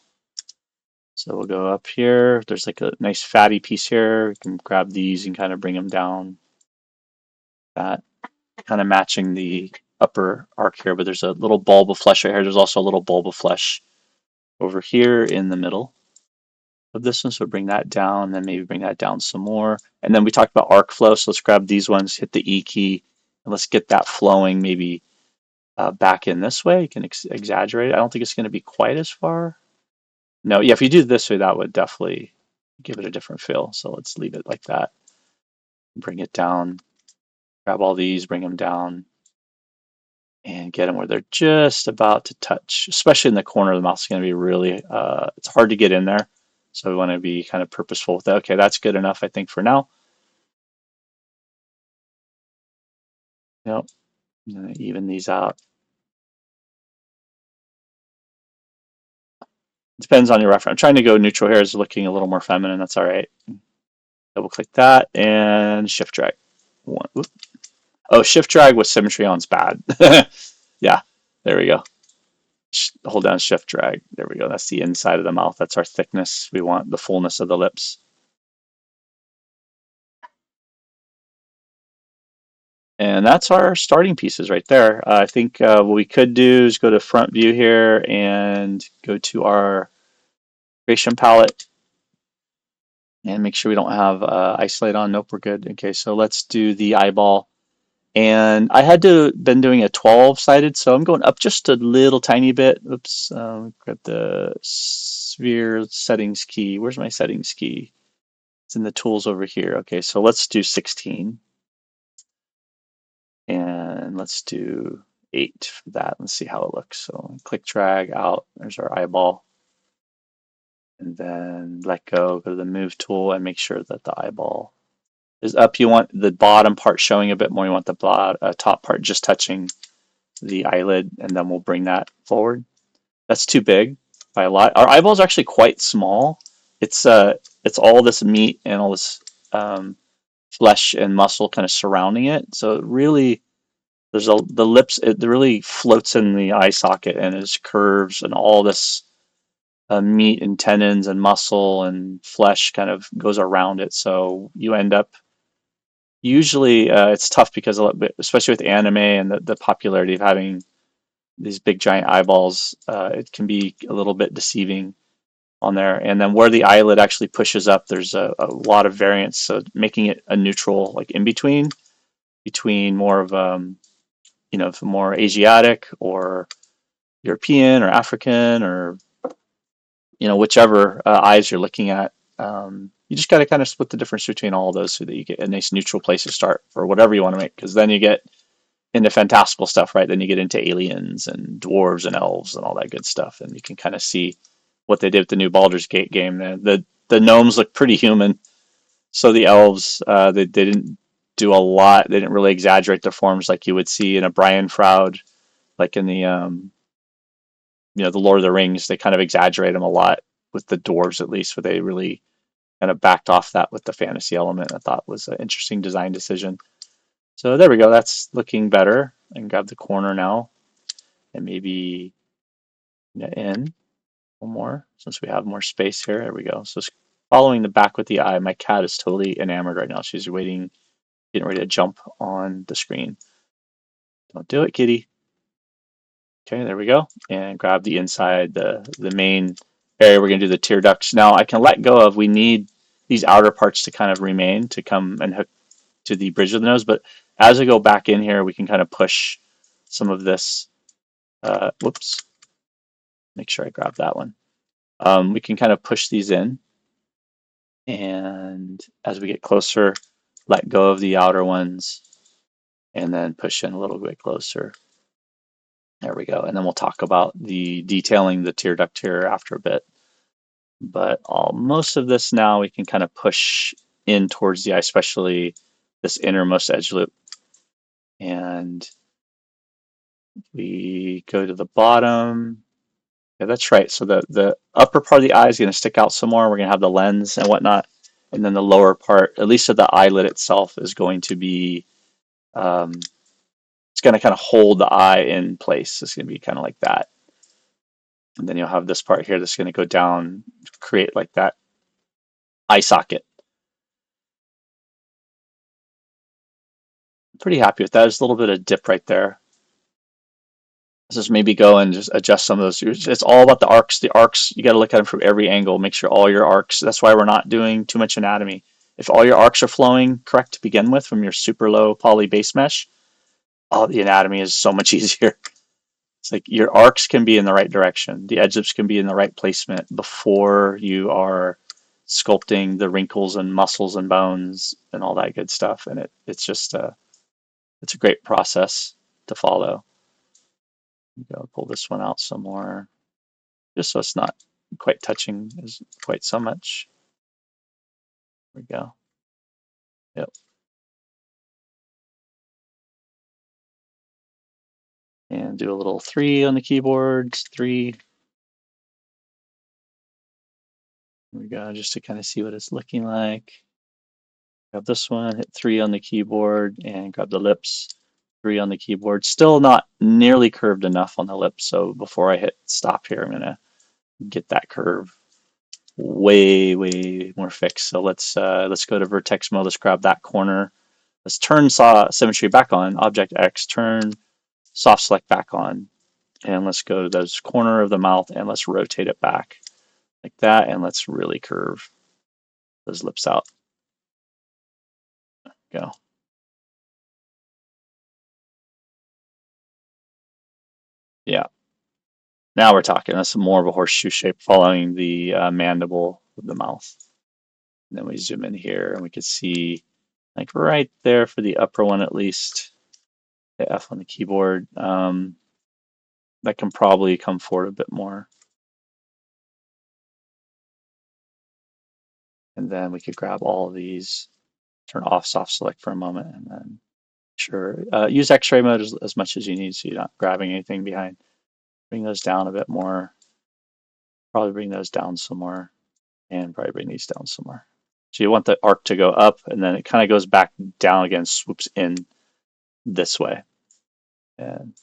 So we'll go up here. There's like a nice fatty piece here. We can grab these and kind of bring them down. That kind of matching the upper arc here, but there's a little bulb of flesh right here. There's also a little bulb of flesh over here in the middle of this one. So bring that down, and then maybe bring that down some more. And then we talked about arc flow. So let's grab these ones, hit the E key, and let's get that flowing maybe back in this way. You can exaggerate it. I don't think it's going to be quite as far. No, yeah, if you do it this way, that would definitely give it a different feel. So let's leave it like that. Bring it down. Grab all these, bring them down, and get them where they're just about to touch, especially in the corner of the mouth. It's going to be really, it's hard to get in there. So we want to be kind of purposeful with that. Okay, that's good enough, I think, for now. Yep, I'm going to even these out. Depends on your reference. I'm trying to go neutral here. It's looking a little more feminine. That's all right. Double click that and shift drag. One, oh, shift drag with symmetry on is bad. Yeah, there we go. Hold down shift drag. There we go. That's the inside of the mouth. That's our thickness. We want the fullness of the lips. And that's our starting pieces right there. I think what we could do is go to front view here and go to our creation palette and make sure we don't have isolate on. Nope, we're good. Okay, so let's do the eyeball. And I had to been doing a 12-sided, so I'm going up just a little tiny bit. Oops, got the sphere settings key. Where's my settings key? It's in the tools over here. Okay, so let's do 16. And let's do 8 for that. Let's see how it looks. So click, drag out. There's our eyeball. And then let go to the move tool and make sure that the eyeball is up. You want the bottom part showing a bit more. You want the top part just touching the eyelid, and then we'll bring that forward. That's too big by a lot. Our eyeball is actually quite small. It's all this meat and all this flesh and muscle kind of surrounding it. So it really, the lips, it really floats in the eye socket and is curves and all this meat and tendons and muscle and flesh kind of goes around it. So you end up usually it's tough because especially with anime and the popularity of having these big giant eyeballs, it can be a little bit deceiving on there. And then where the eyelid actually pushes up, there's a lot of variance. So making it a neutral, like in between more of more Asiatic or European or African or whichever eyes you're looking at. You just got to kind of split the difference between all of those so that you get a nice neutral place to start for whatever you want to make. Because then you get into fantastical stuff, right? Then you get into aliens and dwarves and elves and all that good stuff, and you can kind of see what they did with the new Baldur's Gate game. The gnomes look pretty human, so the elves they didn't do a lot. They didn't really exaggerate their forms like you would see in a Brian Froud, like in the the Lord of the Rings. They kind of exaggerate them a lot with the dwarves, at least, where they really kind of backed off that with the fantasy element. I thought was an interesting design decision. So there we go. That's looking better. I can grab the corner now and maybe in one more since we have more space here. There we go. So following the back with the eye. My cat is totally enamored right now. She's waiting, getting ready to jump on the screen. Don't do it, kitty. Okay, there we go. And grab the inside, the main area. We're going to do the tear ducts. Now I can let go of, we need these outer parts to kind of remain to come and hook to the bridge of the nose. But as I go back in here, we can kind of push some of this. Whoops. Make sure I grab that one. We can kind of push these in. And as we get closer, let go of the outer ones and then push in a little bit closer. There we go. And then we'll talk about the detailing the tear duct here after a bit. But most of this now we can kind of push in towards the eye, especially this innermost edge loop. And We go to the bottom. Yeah, that's right. So the upper part of the eye is going to stick out some more. We're going to have the lens and whatnot. And then the lower part, at least of the eyelid itself, is going to be, um, it's going to kind of hold the eye in place. It's going to be kind of like that. And then you'll have this part here that's going to go down, create like that eye socket. Pretty happy with that. There's a little bit of dip right there. Let's just maybe go and just adjust some of those. It's all about the arcs. The arcs, you got to look at them from every angle. Make sure all your arcs, that's why we're not doing too much anatomy. If all your arcs are flowing correct to begin with from your super low poly base mesh, all the anatomy is so much easier. It's like your arcs can be in the right direction. The edge lips can be in the right placement before you are sculpting the wrinkles and muscles and bones and all that good stuff. And it's just it's a great process to follow. Go pull this one out some more, just so it's not quite touching as quite so much. There we go. Yep. And do a little 3 on the keyboard. 3. There we go, just to kind of see what it's looking like. Grab this one, hit 3 on the keyboard, and grab the lips. 3 on the keyboard. Still not nearly curved enough on the lips, so before I hit stop here, I'm gonna get that curve way more fixed. So let's go to vertex mode. Let's grab that corner. Let's turn saw symmetry back on. Object X, turn soft select back on, and let's go to this corner of the mouth and let's rotate it back like that, and let's really curve those lips out. Go. Yeah. Now we're talking. That's more of a horseshoe shape following the mandible of the mouth. And then we zoom in here and we can see like right there for the upper one at least, the F on the keyboard. That can probably come forward a bit more. And then we could grab all of these, turn off soft select for a moment, and then sure, use X-ray mode as much as you need so you're not grabbing anything behind. Bring those down a bit more. Probably bring those down some more, and probably bring these down some more. So you want the arc to go up, and then it kind of goes back down again, swoops in this way. And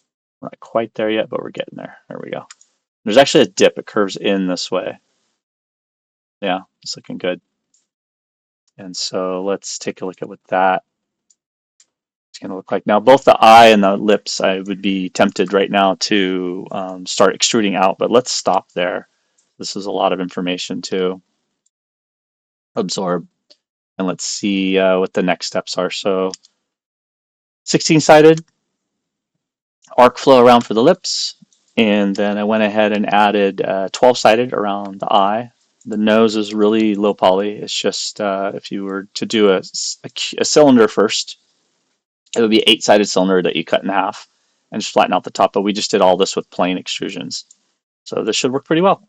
we're not quite there yet, but we're getting there. There we go. There's actually a dip. It curves in this way. Yeah, it's looking good. And so let's take a look at what that it's going to look like. Now, both the eye and the lips, I would be tempted right now to start extruding out, but let's stop there. This is a lot of information to absorb. And let's see what the next steps are. So 16-sided arc flow around for the lips. And then I went ahead and added 12-sided around the eye. The nose is really low poly. It's just if you were to do a cylinder first, it would be 8-sided cylinder that you cut in half and just flatten out the top. But we just did all this with plain extrusions. So this should work pretty well.